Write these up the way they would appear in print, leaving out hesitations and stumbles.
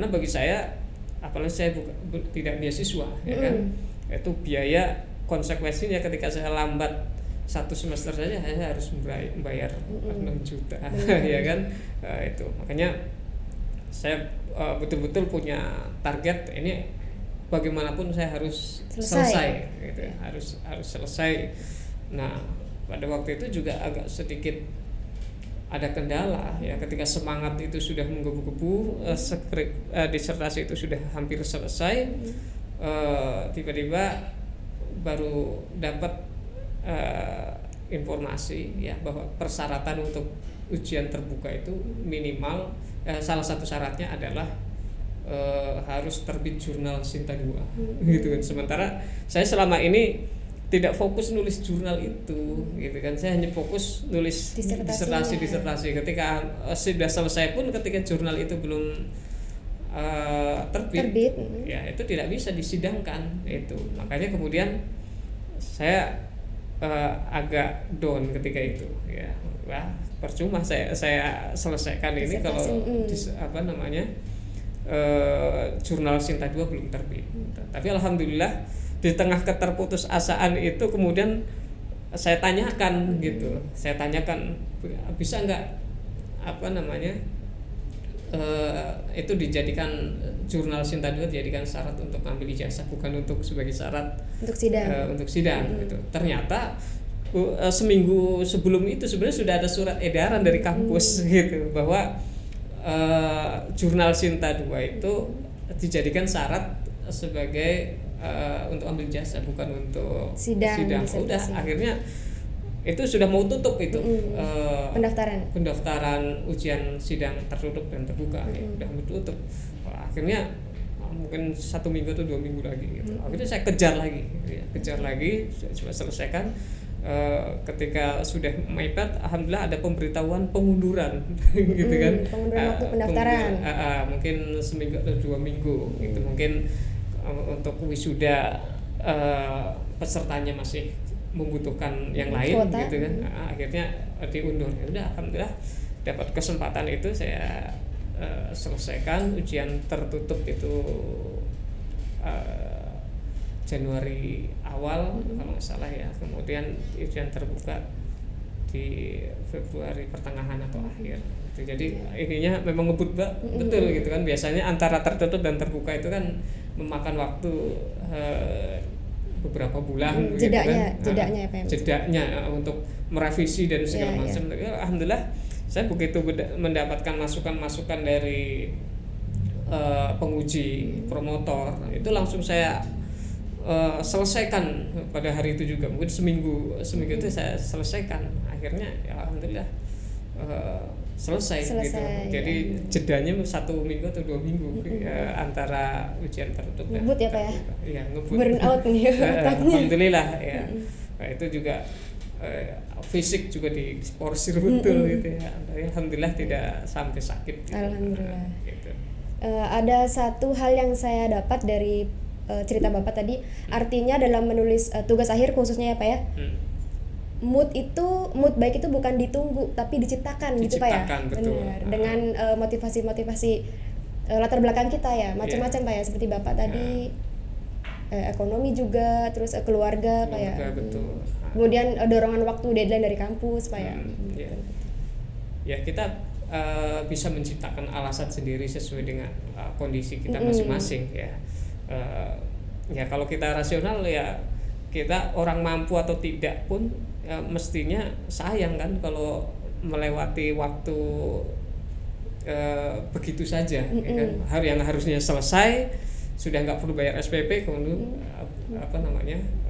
karena bagi saya, apalagi saya tidak beasiswa, ya kan, itu biaya konsekuensinya ketika saya lambat satu semester saja saya harus membayar 6 juta, ya kan. Itu makanya saya betul-betul punya target ini, bagaimanapun saya harus selesai gitu, harus selesai. Nah, pada waktu itu juga agak sedikit ada kendala ya, ketika semangat itu sudah menggebu-gebu, skrip disertasi itu sudah hampir selesai, tiba-tiba baru dapat informasi ya bahwa persyaratan untuk ujian terbuka itu minimal, salah satu syaratnya adalah harus terbit jurnal Sinta 2 gitu kan. Sementara saya selama ini tidak fokus nulis jurnal itu gitu kan, saya hanya fokus nulis disertasi. Ketika sudah selesai pun, ketika jurnal itu belum terbit ya itu tidak bisa disidangkan itu. Makanya kemudian saya agak down ketika itu ya. Wah, percuma saya selesaikan ini kalau jurnal Sinta 2 belum terbit. Tapi alhamdulillah di tengah keterputusasaan itu kemudian saya tanyakan gitu. Saya tanyakan, bisa nggak itu dijadikan jurnal Sinta 2 dijadikan syarat untuk ambil ijazah, bukan untuk sebagai syarat untuk sidang gitu. Ternyata seminggu sebelum itu sebenarnya sudah ada surat edaran dari kampus gitu bahwa jurnal Sinta 2 itu dijadikan syarat sebagai untuk ambil ijazah, bukan untuk sidang. Udah akhirnya itu sudah mau tutup itu pendaftaran ujian sidang tertutup dan terbuka ya, udah mau tutup. Akhirnya mungkin 1 minggu atau 2 minggu lagi gitu. Akhirnya saya kejar lagi, coba selesaikan. Ketika sudah mepet, alhamdulillah ada pemberitahuan pengunduran gitu kan. Pengunduran waktu pendaftaran. Mungkin seminggu atau 2 minggu gitu. Mungkin untuk wisuda pesertanya masih membutuhkan yang lain kuota, gitu kan. Akhirnya diundur. Ya udah, alhamdulillah dapat kesempatan itu, saya selesaikan ujian tertutup itu Januari awal kalau nggak salah ya. Kemudian ujian terbuka di Februari pertengahan atau akhir. Jadi ininya memang ngebut betul gitu kan. Biasanya antara tertutup dan terbuka itu kan memakan waktu beberapa bulan jedanya untuk merevisi dan segala macam. Alhamdulillah saya begitu mendapatkan masukan dari penguji promotor itu langsung saya selesaikan pada hari itu juga. Mungkin seminggu itu saya selesaikan. Akhirnya ya alhamdulillah selesai gitu. Jadi jedanya 1 minggu atau 2 minggu antara ujian tertutup dan ngebut ya Pak ya? Iya, ngebut. Burn out nih alhamdulillah ya. Nah, itu juga fisik juga diporsir betul gitu ya. Alhamdulillah tidak sampai sakit gitu. Alhamdulillah. Gitu. Ada satu hal yang saya dapat dari cerita Bapak tadi, artinya dalam menulis tugas akhir khususnya ya Pak ya, mood baik itu bukan ditunggu tapi diciptakan gitu Pak ya. Betul. Benar. Dengan motivasi latar belakang kita ya, macam-macam Pak ya, seperti Bapak tadi ekonomi juga, terus keluarga Pak ya. Betul. Kemudian dorongan waktu, deadline dari kampus Pak ya. Ya kita bisa menciptakan alasan sendiri sesuai dengan kondisi kita masing-masing ya. Ya kalau kita rasional ya, kita orang mampu atau tidak pun ya, mestinya sayang kan kalau melewati waktu begitu saja ya kan. Yang harusnya selesai sudah nggak perlu bayar SPP, kemudian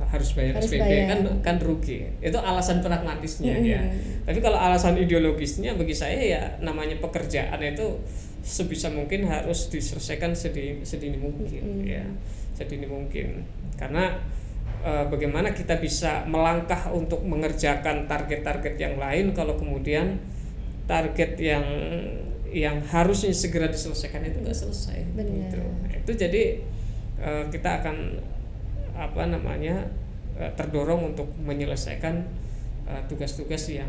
harus bayar SPP. Kan rugi. Itu alasan pragmatisnya ya. Tapi kalau alasan ideologisnya bagi saya ya, namanya pekerjaan itu sebisa mungkin harus diselesaikan sedini mungkin ya, sedini mungkin. Karena bagaimana kita bisa melangkah untuk mengerjakan target-target yang lain kalau kemudian target yang harusnya segera diselesaikan itu nggak selesai. Gitu. Itu jadi kita akan terdorong untuk menyelesaikan tugas-tugas yang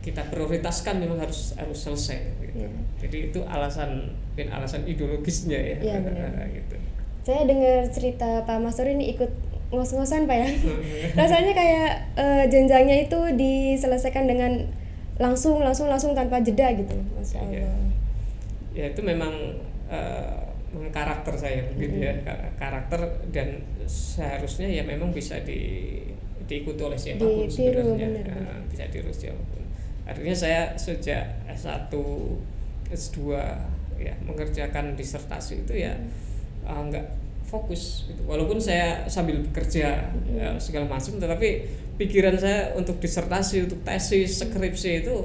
kita prioritaskan memang harus selesai gitu. Jadi itu alasan ideologisnya ya. Gitu. Saya dengar cerita Pak Mastur ini ikut ngos-ngosan Pak ya. Rasanya kayak jenjangnya itu diselesaikan dengan langsung tanpa jeda gitu. Masya Allah. Ya itu memang karakter saya mungkin ya, karakter, dan seharusnya ya memang bisa diikuti oleh siapapun sebenarnya, bisa diurus siapapun. Artinya saya sejak S1, S2 ya mengerjakan disertasi itu ya nggak fokus gitu. Walaupun saya sambil bekerja segala macam, tetapi pikiran saya untuk disertasi, untuk tesis, skripsi itu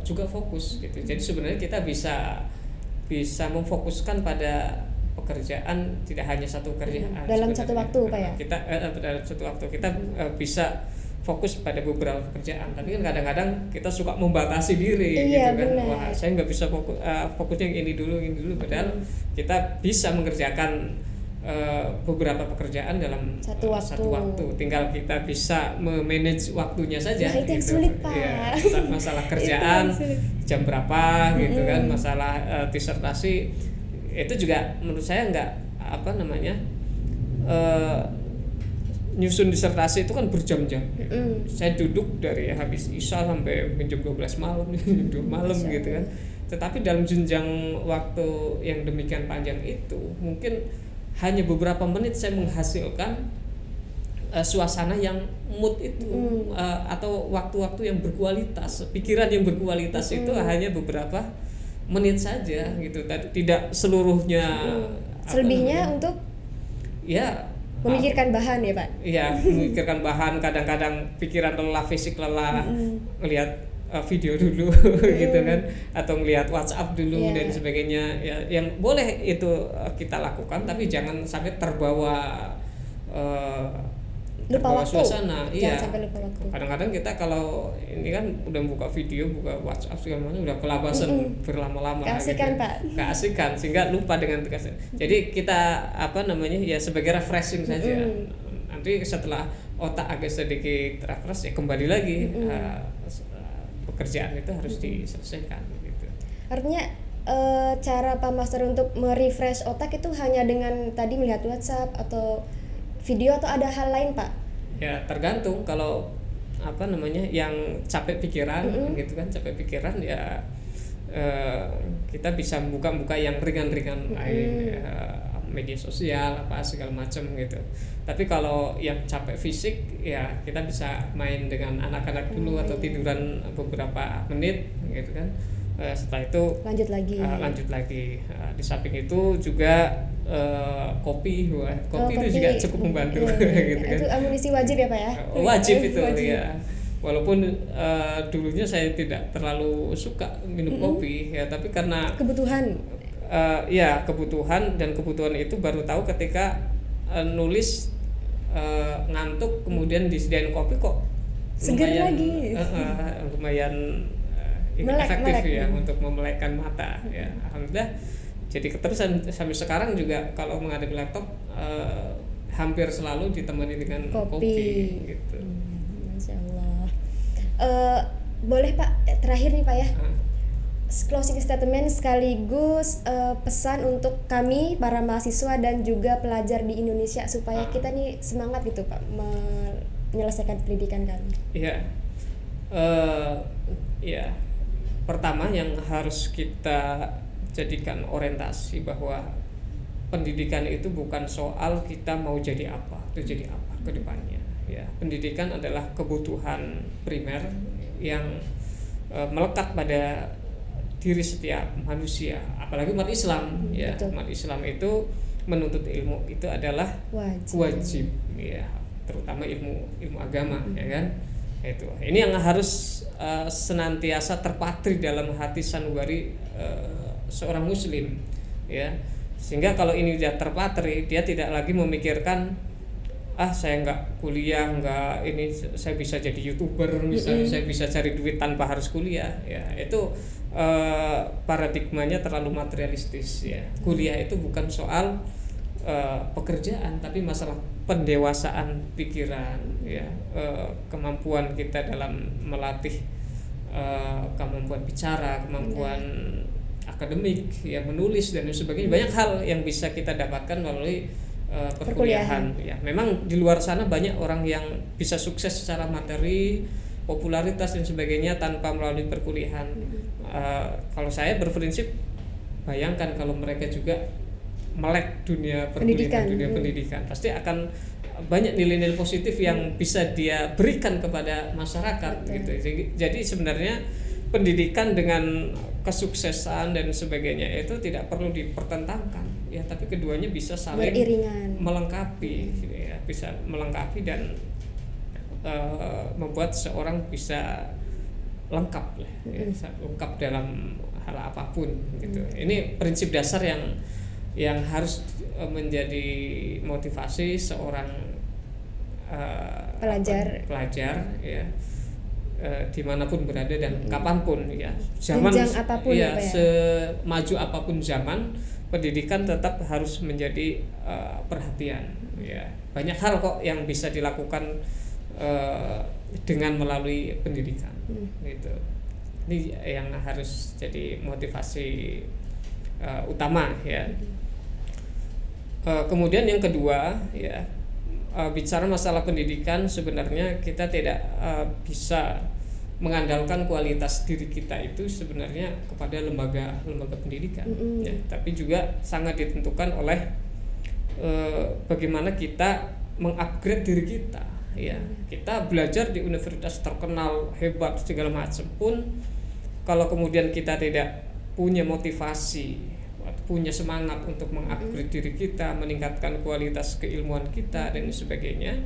juga fokus gitu. Jadi sebenarnya kita bisa memfokuskan pada pekerjaan, tidak hanya satu pekerjaan dalam satu waktu Pak ya. Kita dalam satu waktu kita bisa fokus pada beberapa pekerjaan, tapi kan kadang-kadang kita suka membatasi diri gitu kan. Benar. Wah, saya nggak bisa fokusnya yang ini dulu, padahal kita bisa mengerjakan beberapa pekerjaan dalam satu waktu. Tinggal kita bisa memanage waktunya saja. Itu yang gitu. sulit Pak. Ya, masalah kerjaan jam berapa gitu kan, masalah disertasi itu juga menurut saya nggak nyusun disertasi itu kan berjam-jam. Saya duduk dari habis Isya sampai jam 12 malam, jam 2 malam gitu kan. Tetapi dalam jenjang waktu yang demikian panjang itu, mungkin hanya beberapa menit saya menghasilkan suasana yang mood itu, atau waktu-waktu yang berkualitas, pikiran yang berkualitas itu hanya beberapa menit saja gitu. Tidak seluruhnya. Selebihnya untuk memikirkan bahan ya Pak? Iya, memikirkan bahan. Kadang-kadang pikiran lelah, fisik lelah, ngelihat video dulu gitu kan, atau ngelihat WhatsApp dulu dan sebagainya. Ya, yang boleh itu kita lakukan, tapi jangan sampai terbawa lupa waktu. Suasana. Iya. Sampai lupa waktu. Kadang-kadang kita kalau ini kan udah buka video, buka WhatsApp segala macam, udah kelabasan berlama-lama. Keasikan gitu. Pak. Keasikan sehingga lupa dengan tugasnya. Jadi kita ya sebagai refreshing saja. Nanti setelah otak agak sedikit refresh ya kembali lagi pekerjaan itu harus diselesaikan gitu. Artinya cara Pak Master untuk merefresh otak itu hanya dengan tadi melihat WhatsApp atau video, atau ada hal lain Pak? Ya tergantung. Kalau yang capek pikiran gitu kan, capek pikiran ya kita bisa buka yang ringan-ringan lain, media sosial apa segala macam gitu. Tapi kalau yang capek fisik ya kita bisa main dengan anak-anak dulu atau tiduran beberapa menit gitu kan. Setelah itu lanjut lagi. Di samping itu juga kopi itu juga cukup membantu. Gitu kan. Itu amunisi wajib ya Pak ya? Wajib itu ya. Walaupun dulunya saya tidak terlalu suka minum kopi ya, tapi karena kebutuhan dan kebutuhan itu baru tahu ketika nulis ngantuk kemudian disediain kopi kok seger lumayan efektif ya untuk memelekkan mata ya. Alhamdulillah jadi keterusan sampai sekarang juga kalau menghadapi laptop hampir selalu ditemani dengan kopi gitu. Masya Allah. Boleh Pak, terakhir nih Pak ya, closing statement sekaligus pesan untuk kami para mahasiswa dan juga pelajar di Indonesia supaya kita nih semangat gitu Pak menyelesaikan pendidikan kami. Iya. Pertama yang harus kita jadikan orientasi bahwa pendidikan itu bukan soal kita mau jadi apa atau jadi apa ke depannya ya. Pendidikan adalah kebutuhan primer yang melekat pada diri setiap manusia, apalagi umat Islam ya. Betul. Umat Islam itu menuntut ilmu itu adalah wajib ya, terutama ilmu agama ya kan. Itu ini yang harus senantiasa terpatri dalam hati sanubari seorang muslim ya, sehingga kalau ini dia terpatri, dia tidak lagi memikirkan saya nggak kuliah, saya bisa jadi YouTuber misalnya, saya bisa cari duit tanpa harus kuliah ya. Itu paradigmanya terlalu materialistis ya. Kuliah itu bukan soal pekerjaan, tapi masalah pendewasaan pikiran, ya, kemampuan kita dalam melatih kemampuan bicara, kemampuan akademik, ya, menulis dan sebagainya. Banyak hal yang bisa kita dapatkan melalui perkuliahan. Ya, memang di luar sana banyak orang yang bisa sukses secara materi, popularitas dan sebagainya tanpa melalui perkuliahan. Kalau saya berprinsip, bayangkan kalau mereka juga melek dunia perkuliahan, dunia pendidikan, pasti akan banyak nilai-nilai positif yang bisa dia berikan kepada masyarakat. Gitu. Jadi sebenarnya pendidikan dengan kesuksesan dan sebagainya itu tidak perlu dipertentangkan, ya, tapi keduanya bisa saling beriringan, melengkapi, ya, bisa melengkapi dan membuat seorang bisa lengkap, ya, lengkap dalam hal apapun, gitu. Ini prinsip dasar yang harus menjadi motivasi seorang pelajar, ya, dimanapun berada dan kapanpun, ya, zaman apapun, ya, semaju apapun zaman, pendidikan tetap harus menjadi perhatian, ya. Banyak hal kok yang bisa dilakukan dengan melalui pendidikan, gitu. Ini yang harus jadi motivasi utama, ya. Kemudian yang kedua, ya, bicara masalah pendidikan, sebenarnya kita tidak bisa mengandalkan kualitas diri kita itu sebenarnya kepada lembaga pendidikan, ya, tapi juga sangat ditentukan oleh bagaimana kita mengupgrade diri kita, ya. Kita belajar di universitas terkenal hebat segala macam pun, kalau kemudian kita tidak punya motivasi, punya semangat untuk mengupgrade diri kita, meningkatkan kualitas keilmuan kita dan sebagainya,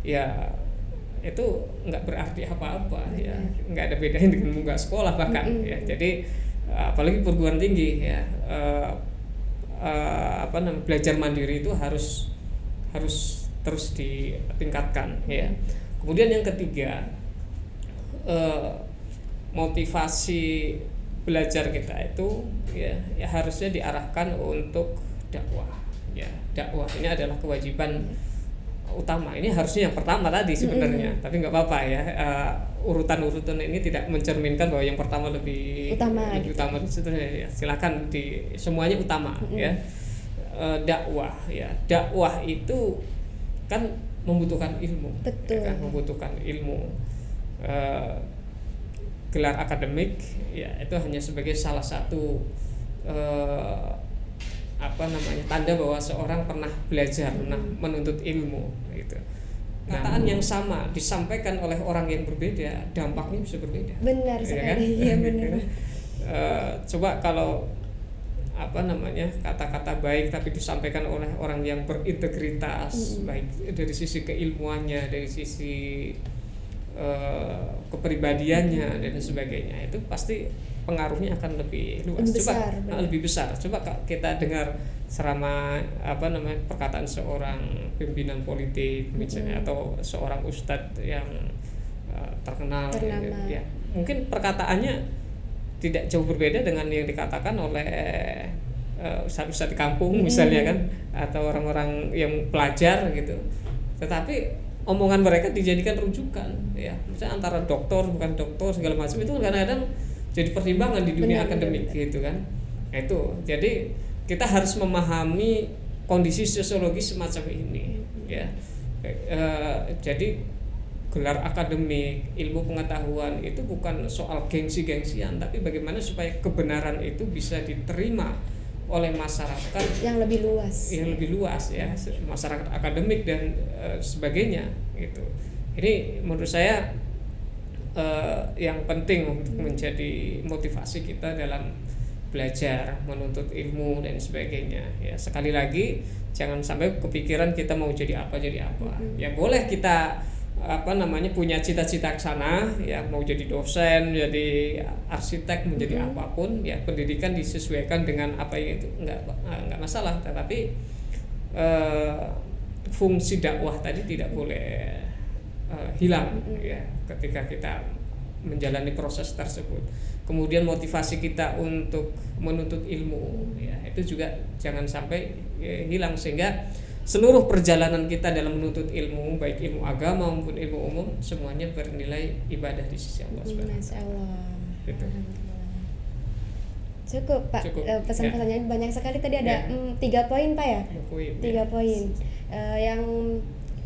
ya, itu nggak berarti apa-apa, ya, nggak ada bedanya dengan nggak sekolah bahkan, ya. Jadi apalagi perguruan tinggi, ya, belajar mandiri itu harus terus ditingkatkan, ya. Kemudian yang ketiga, motivasi belajar kita itu, ya harusnya diarahkan untuk dakwah, ya. Dakwah ini adalah kewajiban utama. Ini harusnya yang pertama tadi sebenarnya, tapi nggak apa-apa, ya. Urutan-urutan ini tidak mencerminkan bahwa yang pertama lebih utama, ya. Silakan semuanya utama, ya. Dakwah, ya. Dakwah itu kan membutuhkan ilmu, ya kan? Membutuhkan ilmu. Gelar akademik, ya, itu hanya sebagai salah satu tanda bahwa seorang pernah belajar, pernah menuntut ilmu, gitu. Kataan yang sama disampaikan oleh orang yang berbeda, dampaknya bisa berbeda. Benar sekali, ya, kan? Benar. Coba kalau kata-kata baik tapi disampaikan oleh orang yang berintegritas, baik dari sisi keilmuannya, dari sisi kepribadiannya dan sebagainya, itu pasti pengaruhnya akan lebih luas, lebih besar. Coba kita dengar serama perkataan seorang pimpinan politik misalnya, atau seorang ustadz yang terkenal. Ya, mungkin perkataannya tidak jauh berbeda dengan yang dikatakan oleh ustadz di kampung misalnya, kan, atau orang-orang yang pelajar, gitu. Tetapi omongan mereka dijadikan rujukan, ya, misalnya antara doktor bukan doktor segala macam, itu kadang-kadang jadi pertimbangan di dunia akademik, gitu kan. Itu jadi kita harus memahami kondisi sosiologis semacam ini, ya. Jadi gelar akademik, ilmu pengetahuan itu bukan soal gengsi-gengsian, tapi bagaimana supaya kebenaran itu bisa diterima oleh masyarakat yang lebih luas, ya, masyarakat akademik dan sebagainya, gitu. Ini menurut saya yang penting untuk menjadi motivasi kita dalam belajar, menuntut ilmu dan sebagainya, ya. Sekali lagi, jangan sampai kepikiran kita mau jadi apa. Ya, boleh kita punya cita-cita ke sana, ya, mau jadi dosen, jadi arsitek, menjadi apapun, ya, pendidikan disesuaikan dengan apa yang itu nggak masalah, tetapi fungsi dakwah tadi tidak boleh hilang, ya, ketika kita menjalani proses tersebut. Kemudian motivasi kita untuk menuntut ilmu, ya, itu juga jangan sampai hilang, sehingga seluruh perjalanan kita dalam menuntut ilmu, baik ilmu agama maupun ilmu umum, semuanya bernilai ibadah di sisi Allah Subhanahu wa Masya Allah. Gitu. Cukup Pak. Cukup. Pesan-pesannya banyak sekali tadi ada Ya. 3 poin Pak ya. 3 Ya. poin. Yang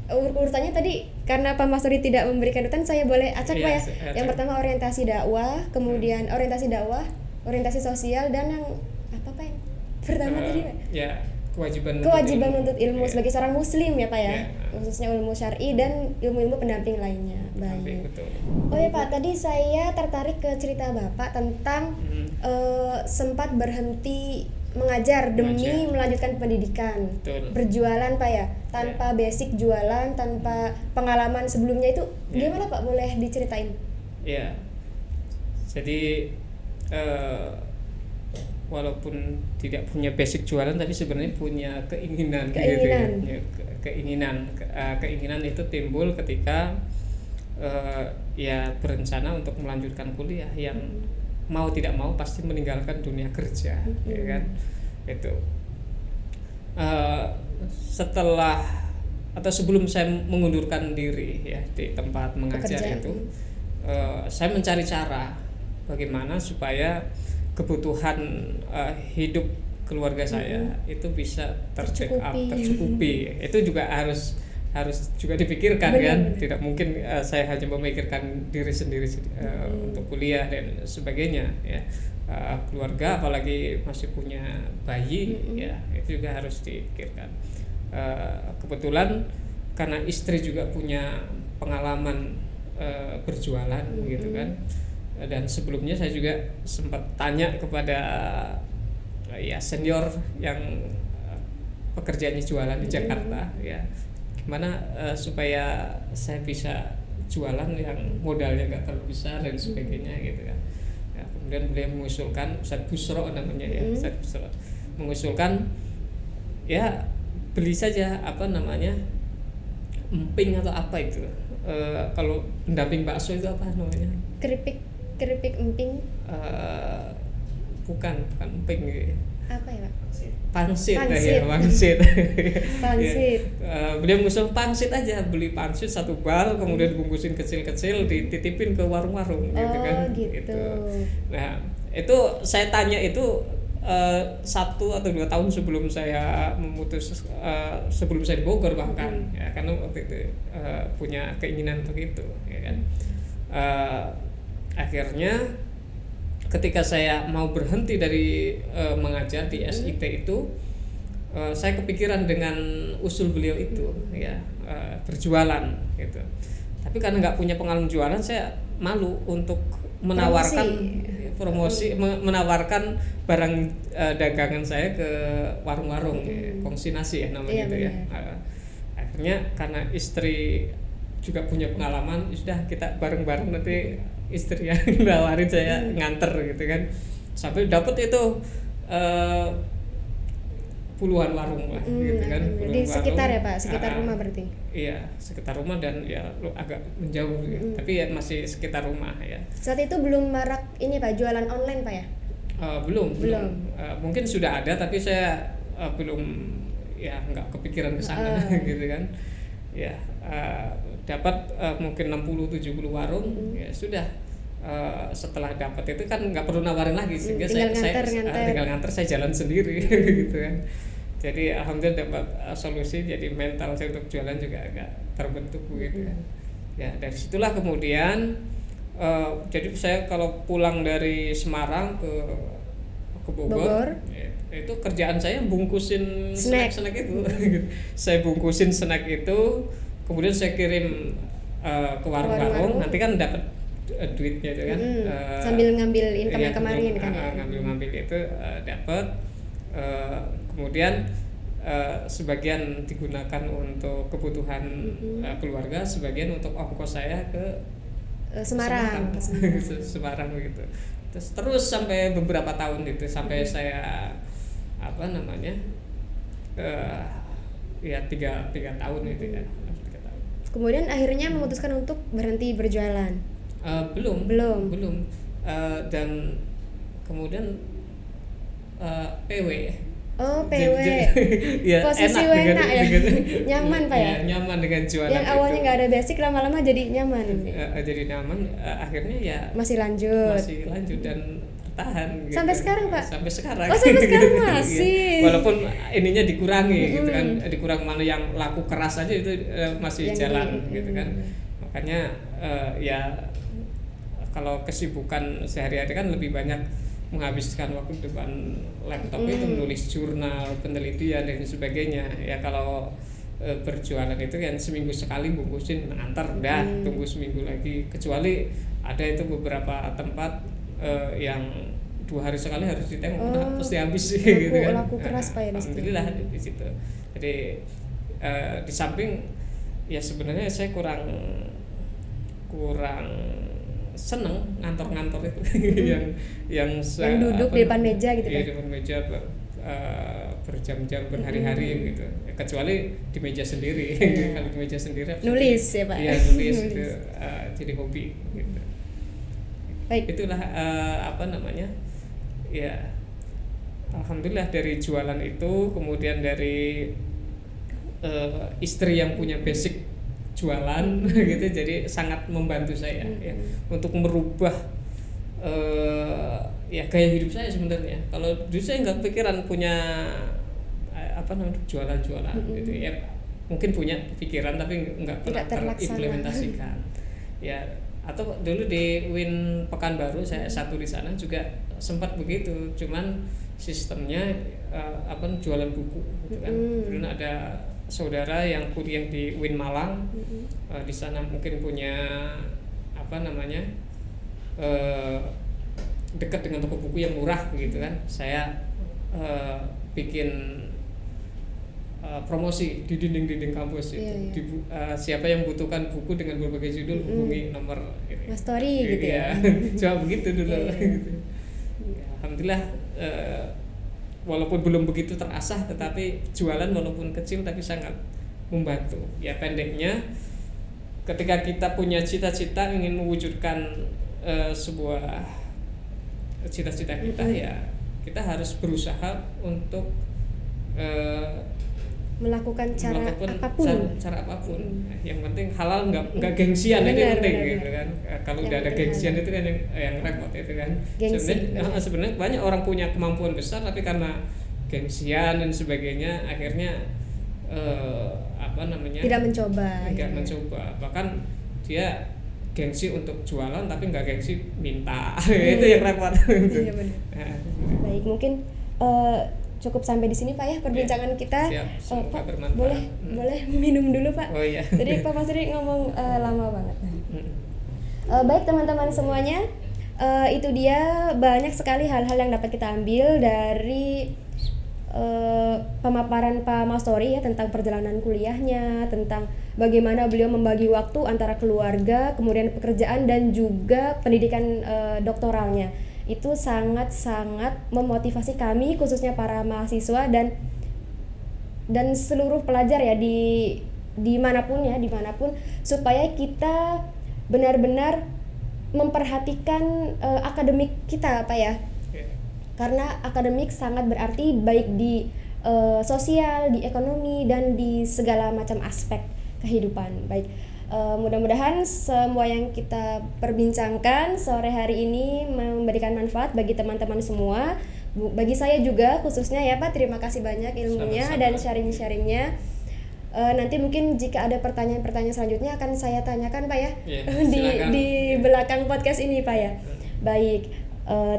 urutannya tadi karena Pak Masuri tidak memberikan urutan, saya boleh acak Pak ya. Yang pertama orientasi dakwah, kemudian orientasi dakwah, orientasi sosial, dan yang apa Pak yang pertama tadi Pak? Ya, kewajiban menuntut ilmu sebagai seorang muslim ya Pak ya. Khususnya ilmu syar'i dan ilmu-ilmu pendamping lainnya. Baik. Betul. Oh ya Pak, tadi saya tertarik ke cerita Bapak tentang sempat berhenti mengajar demi melanjutkan pendidikan. Betul. Berjualan Pak ya, tanpa basic jualan, tanpa pengalaman sebelumnya itu gimana Pak? Boleh diceritain? Ya. Jadi walaupun tidak punya basic jualan, tapi sebenarnya punya keinginan. Gitu ya. Keinginan itu timbul ketika ya berencana untuk melanjutkan kuliah, yang mau tidak mau pasti meninggalkan dunia kerja, ya kan? Itu setelah atau sebelum saya mengundurkan diri ya di tempat mengajar itu, saya mencari cara bagaimana supaya kebutuhan hidup keluarga saya itu bisa tercukupi. Itu juga harus juga dipikirkan. Kan tidak mungkin saya hanya memikirkan diri sendiri untuk kuliah dan sebagainya ya. Keluarga apalagi masih punya bayi ya, itu juga harus dipikirkan. Kebetulan karena istri juga punya pengalaman berjualan gitu kan, dan sebelumnya saya juga sempat tanya kepada ya senior yang pekerjaannya jualan di Jakarta ya, gimana supaya saya bisa jualan yang modalnya nggak terlalu besar dan sebagainya gitu kan. Ya, kemudian beliau mengusulkan, Ustadz Busro namanya ya, Ustadz Busro mengusulkan ya beli saja emping atau apa itu, kalau pendamping bakso itu apa namanya, keripik emping, bukan emping gitu. Apa ya Pak? Pangsit. Beliau mengusul pangsit aja, beli pangsit 1 bal, kemudian dibungkusin kecil-kecil, dititipin ke warung-warung gitu kan. Gitu. Nah itu saya tanya itu 1 atau 2 tahun sebelum saya sebelum saya di Bogor bahkan ya, karena waktu itu punya keinginan untuk itu ya kan. Akhirnya ketika saya mau berhenti dari mengajar di SIT itu, saya kepikiran dengan usul beliau itu ya, berjualan gitu. Tapi karena nggak punya pengalaman jualan, saya malu untuk menawarkan promosi, menawarkan barang dagangan saya ke warung-warung, kongsi nasi ya namanya itu ya. Akhirnya karena istri juga punya pengalaman, sudah kita bareng-bareng, nanti istri yang nawarin saya nganter gitu kan, sampai dapat itu puluhan warung lah gitu kan. Di sekitar warung, ya Pak, sekitar rumah berarti? Iya, sekitar rumah dan ya agak menjauh gitu. Tapi ya masih sekitar rumah ya. Saat itu belum marak ini Pak, jualan online Pak ya? Belum. Mungkin sudah ada tapi saya belum, ya nggak kepikiran ke sana gitu kan. Ya dapat mungkin 60-70 warung, ya sudah. Setelah dapat itu kan nggak perlu nawarin lagi, sehingga saya tinggal nganter, saya jalan sendiri gitu kan. Jadi alhamdulillah dapat solusi, jadi mental saya untuk jualan juga agak terbentuk gitu kan. Ya dari situlah kemudian jadi saya kalau pulang dari Semarang ke Bogor. Ya, itu kerjaan saya bungkusin snack itu. Saya bungkusin snack itu, kemudian saya kirim ke warung-warung, nanti kan dapat duitnya itu kan, sambil ngambil income yang kemarin kan ya. Ngambil itu dapat, kemudian sebagian digunakan untuk kebutuhan keluarga, sebagian untuk ongkos saya ke Semarang gitu. Terus sampai beberapa tahun itu, sampai saya ya 3 tahun itu ya. 3 tahun. Kemudian akhirnya memutuskan untuk berhenti berjualan. Belum. Dan kemudian PW Oh, PW. Ya, Posisi enak enak ya. dengan Nyaman Pak ya. Nyaman dengan jualan Yang awalnya itu. nggak ada basic lama-lama jadi nyaman. Jadi nyaman, akhirnya ya Masih lanjut dan bertahan gitu. Sampai sekarang Pak? Sampai sekarang. Oh, sampai sekarang masih. Walaupun ininya dikurangi gitu kan, dikurang mana yang laku keras aja itu masih yang jalan gitu kan. Makanya ya kalau kesibukan sehari-hari kan lebih banyak menghabiskan waktu depan laptop itu menulis jurnal, penelitian dan sebagainya. Ya kalau berjualan itu kan seminggu sekali bungkusin antar dah, tunggu seminggu lagi. Kecuali ada itu beberapa tempat yang 2 hari sekali harus ditengok, pasti habis gitu kan. Laku keras Pak ya di situ. Alhamdulillah di situ. Jadi di samping ya sebenarnya saya kurang seneng ngantor-ngantor itu yang duduk di depan meja gitu kan. Di depan meja berjam-jam berhari-hari gitu. Kecuali di meja sendiri. Kalau di meja sendiri nulis ya Pak. Iya, nulis. Itu jadi hobi gitu. Baik. Itulah ya alhamdulillah dari jualan itu, kemudian dari istri yang punya basic jualan gitu, jadi sangat membantu saya ya untuk merubah ya gaya hidup saya sebenarnya. Kalau dulu saya nggak pikiran punya jualan gitu ya, mungkin punya pikiran tapi nggak pernah terimplementasikan ya. Atau dulu di Win Pekanbaru saya S1 di sana juga sempat begitu, cuman sistemnya jualan buku gitu kan. Dulu ada saudara yang kuliah di Win Malang, di sana mungkin punya dekat dengan toko buku yang murah begitu kan. Saya bikin promosi di dinding-dinding kampus itu. Siapa yang butuhkan buku dengan berbagai judul hubungi nomor ini. Mas Story gitu ya. Coba begitu dulu. Gitu. Alhamdulillah walaupun belum begitu terasah, tetapi jualan walaupun kecil tapi sangat membantu. Ya pendeknya, ketika kita punya cita-cita ingin mewujudkan sebuah cita-cita kita, ya kita harus berusaha untuk melakukan cara apapun. Yang penting halal, nggak gengsian. Itu yang penting gitu kan. Kalau udah ada gengsian itu kan yang repot itu kan. Sebenarnya banyak orang punya kemampuan besar tapi karena gengsian dan sebagainya akhirnya tidak mencoba. Bahkan dia gengsi untuk jualan tapi nggak gengsi minta. Itu yang repot. Iya benar. Baik, mungkin cukup sampai di sini Pak ya perbincangan kita. Siap, Pak boleh minum dulu Pak. Oh iya. Tadi Pak Masri ngomong lama banget. Baik teman-teman semuanya, itu dia banyak sekali hal-hal yang dapat kita ambil dari pemaparan Pak Mas Story ya tentang perjalanan kuliahnya, tentang bagaimana beliau membagi waktu antara keluarga, kemudian pekerjaan dan juga pendidikan doktoralnya. Itu sangat-sangat memotivasi kami khususnya para mahasiswa dan seluruh pelajar ya dimanapun supaya kita benar-benar memperhatikan akademik kita Pak ya. Karena akademik sangat berarti baik di sosial, di ekonomi dan di segala macam aspek kehidupan. Baik. Mudah-mudahan semua yang kita perbincangkan sore hari ini memberikan manfaat bagi teman-teman semua, bagi saya juga khususnya ya Pak. Terima kasih banyak ilmunya dan sharing-sharingnya. Nanti mungkin jika ada pertanyaan-pertanyaan selanjutnya akan saya tanyakan Pak ya, di belakang podcast ini Pak ya. Baik,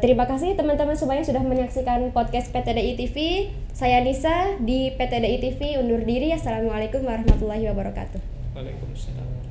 terima kasih teman-teman semuanya sudah menyaksikan podcast PTDI TV. Saya Nisa di PTDI TV undur diri. Assalamualaikum warahmatullahi wabarakatuh. Waalaikumsalam.